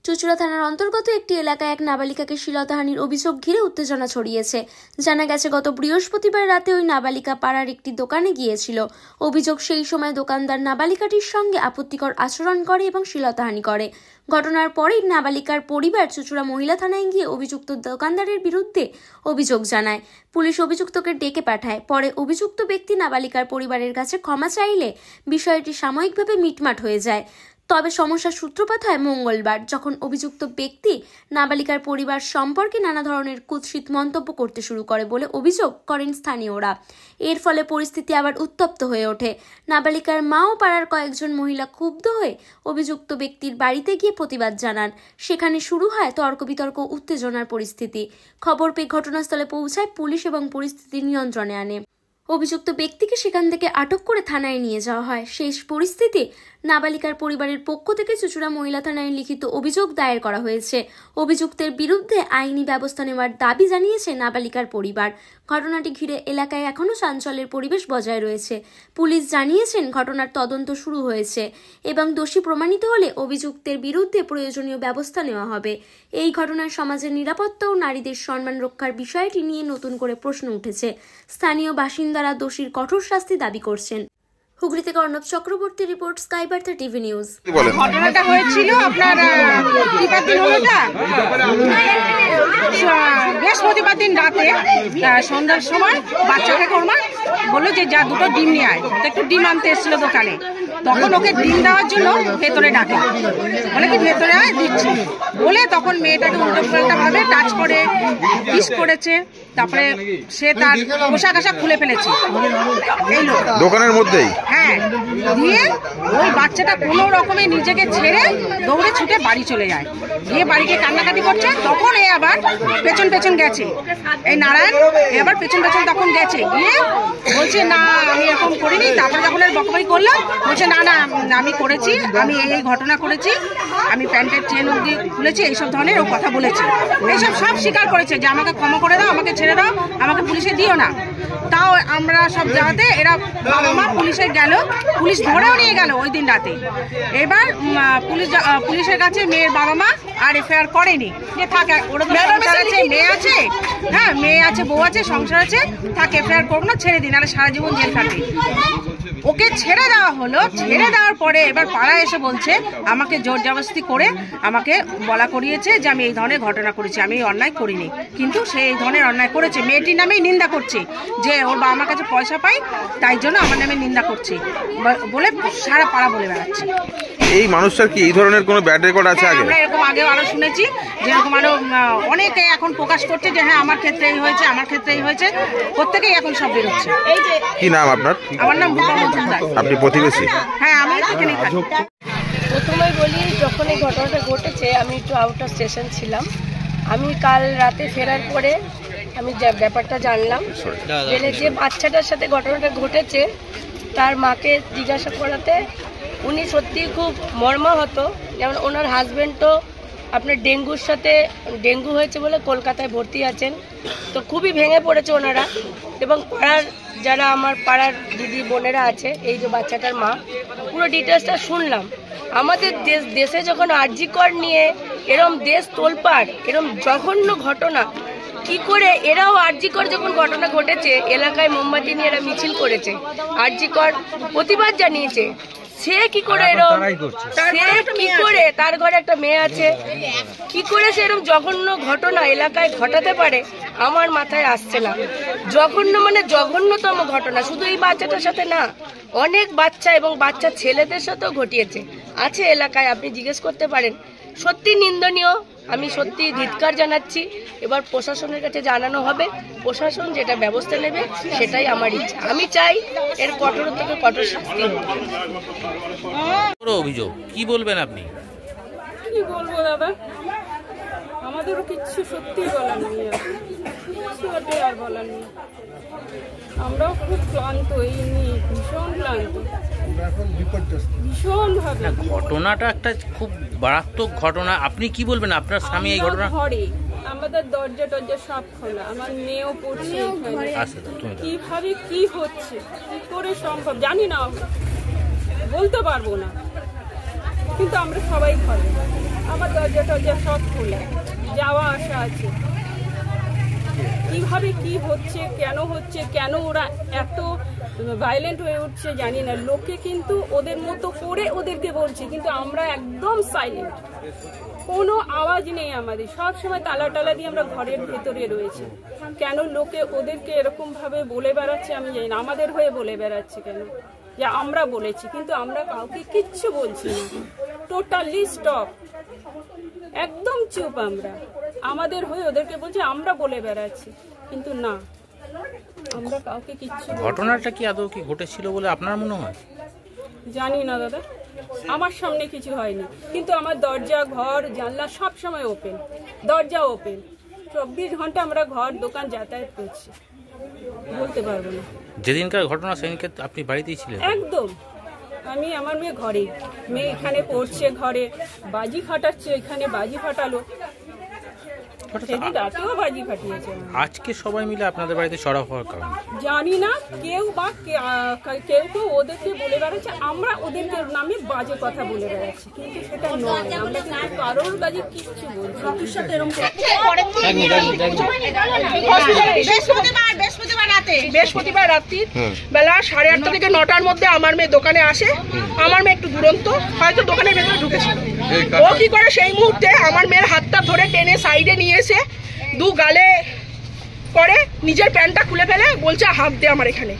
চুঁচুড়া থানার অন্তর্গত একটি এলাকায় এক নাবালিকাকে শ্লীলতাহানির অভিযোগ ঘিরে উত্তেজনা ছড়িয়েছে। জানা গেছে, গত বৃহস্পতিবার রাতে ওই নাবালিকা পাড়ার একটি দোকানে গিয়েছিল। অভিযোগ, সেই সময় দোকানদার নাবালিকাটির সঙ্গে আপত্তিকর আচরণ করে এবং শ্লীলতাহানি করে। ঘটনার পরেই নাবালিকার পরিবার চুঁচুড়া মহিলা থানায় গিয়ে অভিযুক্ত দোকানদারের বিরুদ্ধে অভিযোগ জানায়। পুলিশ অভিযুক্তকে ডেকে পাঠায়। পরে অভিযুক্ত ব্যক্তি নাবালিকার পরিবারের কাছে ক্ষমা চাইলে বিষয়টি সাময়িকভাবে মিটমাট হয়ে যায়। তবে সমস্যার সূত্রপাত হয় মঙ্গলবার, যখন অভিযুক্ত ব্যক্তি নাবালিকার পরিবার সম্পর্কে নানা ধরনের কুৎসিত মন্তব্য করতে শুরু করে বলে অভিযোগ করেন স্থানীয়রা। এর ফলে পরিস্থিতি আবার উত্তপ্ত হয়ে ওঠে। নাবালিকার মা ও পাড়ার কয়েকজন মহিলা ক্ষুব্ধ হয়ে অভিযুক্ত ব্যক্তির বাড়িতে গিয়ে প্রতিবাদ জানান। সেখানে শুরু হয় তর্ক বিতর্ক, উত্তেজনার পরিস্থিতি। খবর পেয়ে ঘটনাস্থলে পৌঁছায় পুলিশ এবং পরিস্থিতি নিয়ন্ত্রণে আনে। অভিযুক্ত ব্যক্তিকে সেখান থেকে আটক করে থানায় নিয়ে যাওয়া হয়। শেষ পরিস্থিতি, নাবালিকার পরিবারের পক্ষ থেকে চুঁচুড়া মহিলা থানায় লিখিত অভিযোগ দায়ের করা হয়েছে। অভিযুক্তের বিরুদ্ধে আইনি ব্যবস্থা নেওয়ার দাবি জানিয়েছে নাবালিকার পরিবার। ঘটনাটি ঘিরে এলাকায় এখনও চাঞ্চল্যের পরিবেশ বজায় রয়েছে। পুলিশ জানিয়েছেন, ঘটনার তদন্ত শুরু হয়েছে এবং দোষী প্রমাণিত হলে অভিযুক্তের বিরুদ্ধে প্রয়োজনীয় ব্যবস্থা নেওয়া হবে। এই ঘটনায় সমাজের নিরাপত্তা ও নারীদের সম্মান রক্ষার বিষয়টি নিয়ে নতুন করে প্রশ্ন উঠেছে। স্থানীয় বাসিন্দারা দোষীর কঠোর শাস্তি দাবি করছেন। হুগলি থেকে অর্ণব চক্রবর্তী রিপোর্ট, স্কাই বার্তা টিভি নিউজ। ঘটনাটা হয়েছিল আপনার বৃহস্পতিবার দিন রাতে সন্ধ্যার সময় বাচ্চাকে কর্মা বললো যে যা দুটো ডিম নিয়ে আয়। একটু ডিম আনতে এসেছিল দোকানে, তখন ওকে ডিম দেওয়ার জন্য ভেতরে ডাকে, বলে কি ভেতরে আয় দিচ্ছি বলে, তখন মেয়েটাকে উল্টো পাল্টা ভাবে টাচ করে কিস করেছে। তারপরে সে তার পোশাক আশাক খুলে ফেলেছে এই লোক দোকানের মধ্যেই। হ্যাঁ, দিয়ে ওই বাচ্চাটা কোনো রকমে নিজেকে ছেড়ে দৌড়ে ছুটে বাড়ি চলে যায়। গিয়ে বাড়িতে কান্নাকাটি করছে, তখন এ আবার পেছন পেছন গেছে, এই নারায়ণ এবার পেছন পেছন তখন গেছে, গিয়ে বলছে না আমি এরকম করিনি। তারপরে যখন এর বকবকি করলাম, বলছে না না আমি করেছি, আমি এই ঘটনা করেছি, আমি প্যান্টের চেন অবধি খুলেছি, এইসব ধরনের ও কথা বলেছে। এইসব সব স্বীকার করেছে যে আমাকে ক্ষমা করে দাও, আমাকে ছেড়ে দাও, আমাকে পুলিশে দিও না। তাও আমরা সব জায়গাতে এরা বাবা মা পুলিশে গেল, পুলিশ ধরেও নিয়ে গেল ওই দিন রাতে। এবার পুলিশের কাছে মেয়ের বাবা মা আর এফআইআর করেনি, যে থাকে ওরা সংসার আছে, মেয়ে আছে, হ্যাঁ মেয়ে আছে, বউ আছে, সংসার আছে, থাকে এফআইআর করবো না, ছেড়ে দিন, আর সারা জীবন জেল কাটবে। ওকে ছেড়ে দেওয়া হলো। ছেড়ে দেওয়ার পরে এবার পাড়ায় এসে বলছে আমাকে জোর জবরদস্তি করে আমাকে বলা করিয়েছে যে আমি এই ধরনের ঘটনা করেছি, আমি এই অন্যায় করিনি। কিন্তু সে এই ধরনের অন্যায় করেছে, মেয়েটির নামেই নিন্দা করছে যে ওর বাবা মার কাছে পয়সা পাই তাই জন্য আমার নামে নিন্দা করছে বলে সারা পাড়া বলে বেড়াচ্ছে। এই মানুষটার কি এই ধরনের কোনো ব্যাড রেকর্ড আছে আগে? আমরা এরকম আগেও আরো শুনেছি, যেরকম আরো অনেকে এখন প্রকাশ করছে যে হ্যাঁ আমার ক্ষেত্রে এই হয়েছে, আমার ক্ষেত্রে এই হয়েছে, প্রত্যেকেই এখন সব বেরোচ্ছে। কি নাম আপনার? আমার নাম রূপা মজুমদার। আপনি প্রতিবেশী? হ্যাঁ, আমি এখানেই থাকি। প্রথমে বলি, যখন এই ঘটনাটা ঘটেছে আমি একটু আউট অফ স্টেশন ছিলাম। আমি কাল রাতে ফেরার পরে আমি ব্যাপারটা জানলাম, জেনে যে বাচ্চাটার সাথে ঘটনাটা ঘটেছে তার মাকে জিজ্ঞাসা করাতে উনি সত্যিই খুব মর্মাহত। যেমন ওনার হাজব্যান্ডও আপনার ডেঙ্গু হয়েছে বলে কলকাতায় ভর্তি আছেন, তো খুবই ভেঙে পড়েছে ওনারা। এবং পাড়ার যারা আমার পাড়ার দিদি বোনেরা আছে, এই যে বাচ্চাটার মা, পুরো ডিটেলসটা শুনলাম। আমাদের দেশে যখন আরজিকর নিয়ে এরম দেশ তোলপাড়, এরম জঘন্য ঘটনা, কি করে এরাও আরজিকর যখন ঘটনা ঘটেছে এলাকায় মোমবাতি নিয়ে এরা মিছিল করেছে, আরজিকর প্রতিবাদ জানিয়েছে, সে কি করে এরকম, সে কি করে, তার ঘরে একটা মেয়ে আছে, কি করে সে এরকম জঘন্য ঘটনা এলাকায় ঘটাতে পারে আমার মাথায় আসছে না। জঘন্য মানে জঘন্যতম ঘটনা, শুধু এই বাচ্চাটার সাথে না, অনেক বাচ্চা এবং বাচ্চা ছেলেদের সাথেও ঘটিয়েছে, আছে এলাকায়, আপনি জিজ্ঞেস করতে পারেন। সত্যি নিন্দনীয়, আমি সত্যি ধিক্কার জানাচ্ছি। এবার প্রশাসনের কাছে জানানো হবে, প্রশাসন যেটা ব্যবস্থা নেবে সেটাই আমার ইচ্ছা। আমি চাই এর কঠোর থেকে কঠোর শাস্তি হোক। অভিযোগ কি বলবেন আপনি? কি বলবো দাদা, আমাদেরও কিচ্ছু সত্যি বলার নেই, আর বলার নেই। আমরাও খুব ক্লান্ত, এই নিয়ে ভীষণ ক্লান্ত, ভীষণ ভাবে। ঘটনাটা একটা খুব মারাত্মক ঘটনা, আপনি কি বলবেন? আপনার স্বামী এই ঘটনা ঘরে, আমাদের দরজা টরজা সব খোলা, আমার মেয়েও পড়ছে, কিভাবে কি হচ্ছে, কি করে সম্ভব জানি না, বলতে পারবো না, কিন্তু আমরা সবাই ঘরে, আমার দরজা দরজা টরজা সব খোলা, যাওয়া আসা আছে। কিভাবে কি হচ্ছে, কেন ওরা এত ভায়োলেন্ট হয়ে উঠছে জানি না। লোকে কিন্তু ওদের মতো করে ওদেরকে বলছে, কিন্তু আমরা একদম সাইলেন্ট, কোনো আওয়াজ নেই আমাদের। সব সময় তালা টালা দিয়ে আমরা ঘরের ভেতরে রয়েছি। কেন লোকে ওদেরকে এরকম ভাবে বলে বেড়াচ্ছে আমি জানি না। আমাদের হয়ে বলে বেড়াচ্ছে কেন, যে আমরা বলেছি, কিন্তু আমরা কাউকে কিচ্ছু বলছি না। টোটালি স্টপ, একদম চুপ। আমরা আমাদের হয়ে ওদেরকে বলছি আমরা বলে বেড়াচ্ছি, কিন্তু না, আমরা কাউকে কিচ্ছু ঘটনাটা কি আদৌ কি ঘটেছিল বলে আপনার মনে হয়? জানি না দাদা, আমার সামনে কিছু হয়নি, কিন্তু আমার দরজা, ঘর, জানলা সব সময় ওপেন, দরজা ওপেন, 24 ঘন্টা আমরা ঘর দোকান যাতায়াত করছি। বলতে পারবো না। যেদিনকার ঘটনা সেদিনকে আপনি বাড়িতেই ছিলেন? একদম, আমি আমার ঘরে, মেয়ে এখানে পড়ছে, ঘরে বাজি ফাটাচ্ছে, এখানে বাজি ফাটালো, সেদিন রাতেও বাজি ফাটিয়েছে। আজকে সবাই মিলে আপনাদের বাড়িতে চড়া হওয়ার কারণ জানি না, কেউ কেউ ওদেরকে বলে বেড়াচ্ছে, আমরা ওদেরকে নামে বাজে কথা বলে বেড়াচ্ছি, কিন্তু সেটা নয়। আমরা কিন্তু কারোর কাজে কিচ্ছু বলছি বৃহস্পতিবার রাত্রি বেলা 8:30 থেকে 9টার মধ্যে আমার মেয়ে দোকানে আসে। আমার মেয়ে একটু দুরন্ত, হয়তো দোকানের ভেতরে ঢুকেছিল। ও কি করে সেই মুহূর্তে আমার মেয়ের হাতটা ধরে টেনে সাইডে নিয়ে এসে 2 গালে করে নিজের প্যান্টটা খুলে ফেলে বলছে হাত দে আমার এখানে।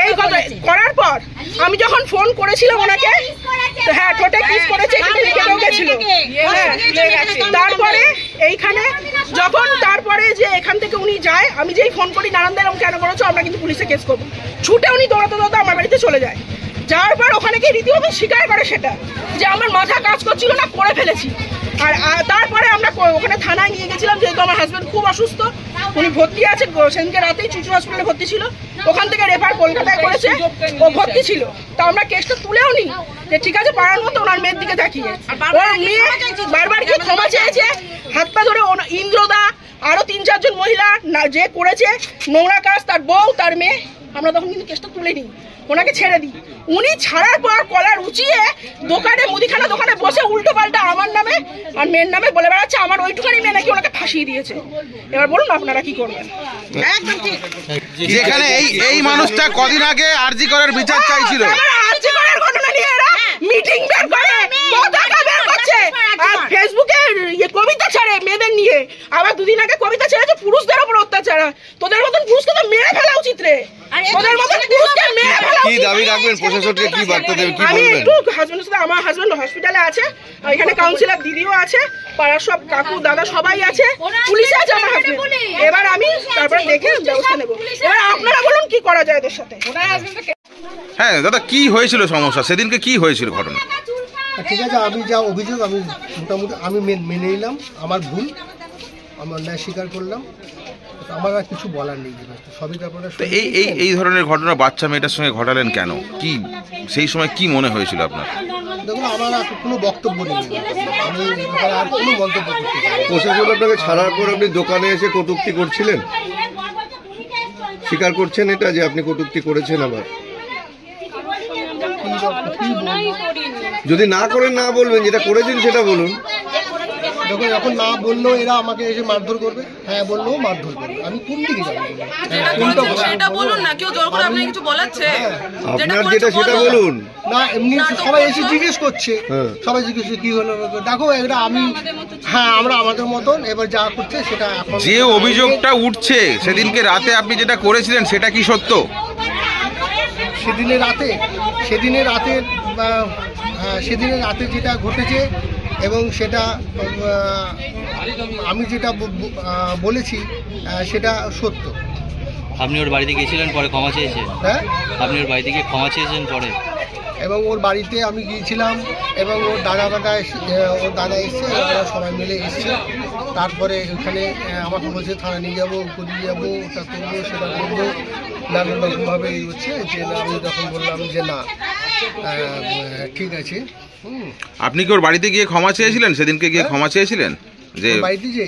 এই কথা করার পর আমি যখন ফোন করেছিলাম ওনাকে, হ্যাঁ ঠোঁটে কিস করেছে, তারপরে এইখানে যখন তারপরে যে এখান থেকে উনি যায়, আমি যেই ফোন করি নারায়ণ দা এরকম কেন করেছো, আমরা কিন্তু পুলিশে কেস করবো। ছুটে উনি দৌড়াতে দৌড়াতে আমার বাড়িতে চলে যায়। যাওয়ার পর ওখানে গিয়ে রীতিমতো স্বীকার করে সেটা, যে আমার মাথা কাজ করছিল না, করে ফেলেছি। আর তারপরে আমরা ওখানে থানায় নিয়ে গেছিলাম, যেহেতু আমার হাজব্যান্ড খুব অসুস্থ, উনি ভর্তি আছে, সেদিনকে রাতেই চুচু হসপিটালে ভর্তি ছিল, ওখান থেকে রেফার কলকাতায় করেছে, ও ভর্তি ছিল। তো আমরা কেসটা তুলেও নি, যে ঠিক আছে পাড়ার মতো ওনার মেয়ের দিকে তাকিয়ে। ওর মেয়ে বারবার গিয়ে ক্ষমা চেয়েছে, হাত পা ধরে ইন্দ্রদা আরো 3-4 জন মহিলা যে করেছে নোংরা কাজ, তার বউ তার মেয়ে, আমরা তখন কিন্তু কেসটা তুলে নিই, ওনাকে ছেড়ে দিই। উনি ছাড়ার পর কলার উঁচিয়ে দোকানে, মুদিখানা দোকানে বসে উল্টো পাল্টা আমার নামে আর মেয়ের নামে বলে বেড়াচ্ছে, আমার ওইটুখানি মেয়ে নাকি ওনাকে ফাঁসিয়ে দিয়েছে। এবার বলুন আপনারা কি করবেন? একদম ঠিক। যেখানে এই মানুষটা কদিন আগে আরজি করার বিচার চাইছিল, আরজি করার ঘটনা নিয়ে এরা মিটিং বের করে, পতাকা বের করছে, আর ফেসবুকে কবিতা ছাড়ে মেয়েদের নিয়ে। আবার 2 দিন আগে কবিতা ছেড়েছে পুরুষদের উপর অত্যাচার। তোদের মতন পুরুষকে তো মেরে ফেলা উচিত রে, তোদের মতন পুরুষকে মেরে ফেলা। কি দাবি রাখবেন প্রশাসনকে, কি বার্তা দেবেন, কি আমি বলবেন? একটু হাজবেন্ডের সাথে, আমার হাজবেন্ড হসপিটালে আছে, এখানে কাউন্সিলর দিদিও আছে, পাড়ার সব কাকু দাদা সবাই আছে, পুলিশে আছে আমার হাজবেন্ড। এবার আমি তারপরে দেখে ব্যবস্থা নেব। এবার আপনারা বলুন কি করা যায় এদের সাথে। হ্যাঁ দাদা, কি হয়েছিল সমস্যা সেদিনকে, কি হয়েছিল ঘটনা? ঠিক আছে, আমি যা অভিযোগ আমি মোটামুটি আমি মেনে নিলাম, আমার ভুল, আমার ন্যায় স্বীকার করলাম, আমার আর কিছু বলার নেই। সবই ব্যাপারে এই ধরনের ঘটনা বাচ্চা মেয়েটার সঙ্গে ঘটালেন কেন, কি সেই সময় কি মনে হয়েছিল আপনার? দেখুন, আমার আর কোনো বক্তব্য নেই, আমি আর কোনো মন্তব্য করতে চাই না। প্রশাসন আপনাকে ছাড়ার পর আপনি দোকানে এসে কটূক্তি করছিলেন, স্বীকার করছেন এটা যে আপনি কটূক্তি করেছেন? আবার যদি না করেন না বলবেন, যেটা করেছেন সেটা বলুন। দেখুন, এখন না বললেও এরা আমাকে এসে মারধর করবে, হ্যাঁ বললেও মারধর করবে, আমি কোন দিকে যাবো? আপনার যেটা সেটা বলুন না। এমনি সবাই এসে জিজ্ঞেস করছে, সবাই জিজ্ঞেস কি হলো, দেখো এটা আমি, হ্যাঁ আমরা আমাদের মতন এবার যা করছে সেটা। যে অভিযোগটা উঠছে সেদিনকে রাতে আপনি যেটা করেছিলেন সেটা কি সত্য? সেদিনের রাতে যেটা ঘটেছে এবং সেটা আমি যেটা বলেছি সেটা সত্য। আপনি ওর বাড়িতে গিয়েছিলেন, পরে ক্ষমা চেয়েছেন? হ্যাঁ, আপনি ওর বাড়িতে গিয়ে ক্ষমা চেয়েছেন পরে? এবং ওর বাড়িতে আমি গিয়েছিলাম এবং ওর দাদা এসছে, ওরা সবাই মিলে এসছে। তারপরে ওখানে আমাকে বলছে থানা নিয়ে যাবো, কোথায় যাবো, ওটা করবো, সেটা করবো, নানান রকমভাবে হচ্ছে। যে আমি যখন বললাম যে না ঠিক আছে। আপনি কি ওর বাড়িতে গিয়ে ক্ষমা চেয়েছিলেন? সেদিনকে গিয়ে ক্ষমা চেয়েছিলেন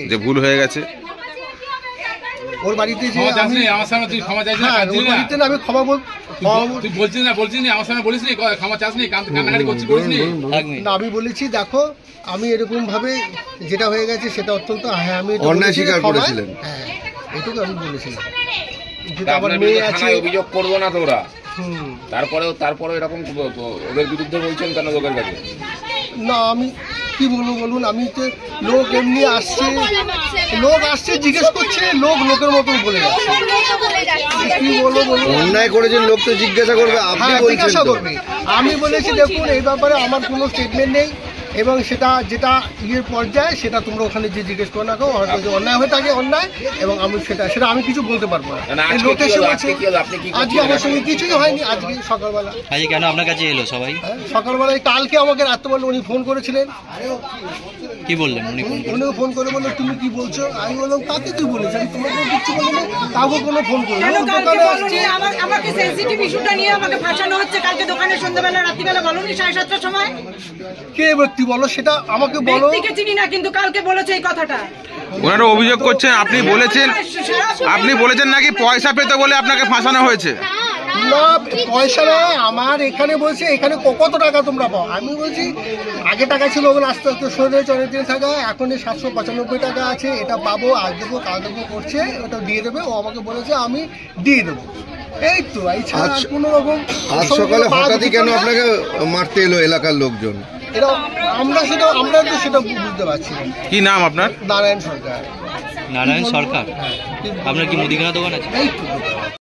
যে ভুল হয়ে গেছে? ওর বাড়িতে যে ওর বাড়িতে আমি ক্ষমা তুই বলছিস না আমার সামনে বলিস নি ক্ষমা চাস নি কান্নাকাটি করছিস বলিস নি না আমি বলেছি দেখো আমি এরকম ভাবে যেটা হয়ে গেছে সেটা অত্যন্ত হ্যাঁ আমি অন্যায় স্বীকার করেছিলেন। হ্যাঁ এটুকু আমি বলেছিলাম যেটা আমার মেয়ে আছে অভিযোগ করবো না তোরা তারপরে এরকম ওদের বিরুদ্ধে বলছেন কেন লোকের কাছে? না আমি কি বলবো বলুন আমি তো লোক এমনি আসছে লোক আসছে জিজ্ঞেস করছে লোকের মতন বলে যাচ্ছে কি বলবো বলুন অন্যায় করেছেন লোক তো জিজ্ঞাসা করবে, আপনি হ্যাঁ বলছেন জিজ্ঞাসা তো। করবে। আমি বলেছি দেখুন এই ব্যাপারে আমার কোনো স্টেটমেন্ট নেই এবং সেটা যেটা ইয়ের পর্যায়ে সেটা তোমরা ওখানে যে জিজ্ঞেস করো না হয়তো যে অন্যায় হয়ে থাকে অন্যায় এবং আমি সেটা আমি কিছু বলতে পারবো না। লোক এসে বলছে আজকে আমার সঙ্গে কিছুই হয়নি আজকে সকালবেলা। আজকে কেন আপনার কাছে এলো সবাই? সকালবেলায় কালকে আমাকে রাত্রেবেলা উনি ফোন করেছিলেন। কি বললেন উনি? উনিও ফোন করে বললো তুমি কি বলছো? আমি বললাম কাকে তুই বলিস? আমি তোমাকে কিছু বলিনি, কাউকে কোনো ফোন করলো আমাকে সেনসিটিভ ইস্যুটা নিয়ে আমাকে ফাঁসানো হচ্ছে। কালকে দোকানে সন্ধ্যাবেলা রাত্রিবেলা বলুন 7:30টার সময় কে ব্যক্তি বলো সেটা আমাকে বলো। ব্যক্তিকে চিনি না কিন্তু কালকে বলেছে এই কথাটা। ওনারা অভিযোগ করছেন আপনি বলেছেন নাকি পয়সা পেতে বলে আপনাকে ফাঁসানো হয়েছে। না পয়সা না আমার এখানে বলছে এখানে কত টাকা তোমরা পাও। আমি বলছি আগে টাকা ছিল ওগুলো আস্তে আস্তে সরে অনেক দিন টাকা এখন 795 টাকা আছে এটা পাবো আজ দেবো কাল দেবো করছে ওটা দিয়ে দেবে। ও আমাকে বলেছে আমি দিয়ে দেবো এই তো এছাড়া কোনো রকম। আজ সকালে হঠাৎই কেন আপনাকে মারতে এলো এলাকার লোকজন? আমরা তো সেটা বুঝতে পারছি না। কি নাম আপনার? নারায়ণ সরকার। আপনার কি মুদিখানা দোকান আছে? এই তো